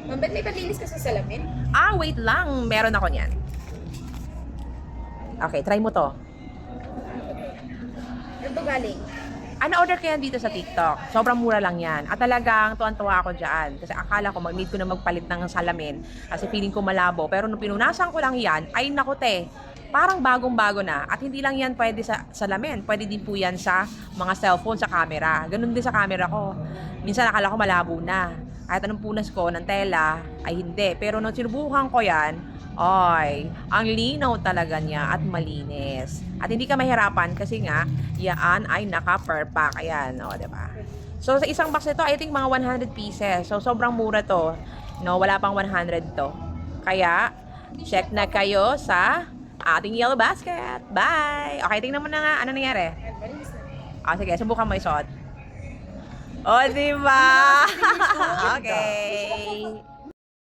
Ma'am, ba't may panlinis ka sa salamin? Ah, wait lang. Meron ako niyan. Okay, try mo to. Ano ba galing? Ano order ko yan dito sa TikTok? Sobrang mura lang yan. At talagang tuwan-tuwa ako dyan. Kasi akala ko mag-need ko na magpalit ng salamin. Kasi feeling ko malabo. Pero nung pinunasan ko lang yan, ay naku te, parang bagong-bago na. At hindi lang yan pwede sa salamin. Pwede din po yan sa mga cellphone, sa camera. Ganun din sa camera ko. Minsan akala ko malabo na. Kahit anong punas ko ng tela, ay hindi. Pero nung sinubukan ko yan, ay, ang linaw talaga niya at malinis. At hindi ka mahirapan kasi nga, yan ay naka-perpak. Ayan, o, diba? So, sa isang box nito, I think mga 100 pieces. So, sobrang mura to. No, wala pang 100 to. Kaya, check na kayo sa ating yellow basket. Bye! Okay, tingnan mo na nga. Ano nangyari? Malinis na. Ah, sige, subukan mo isuot. O, diba? Okay.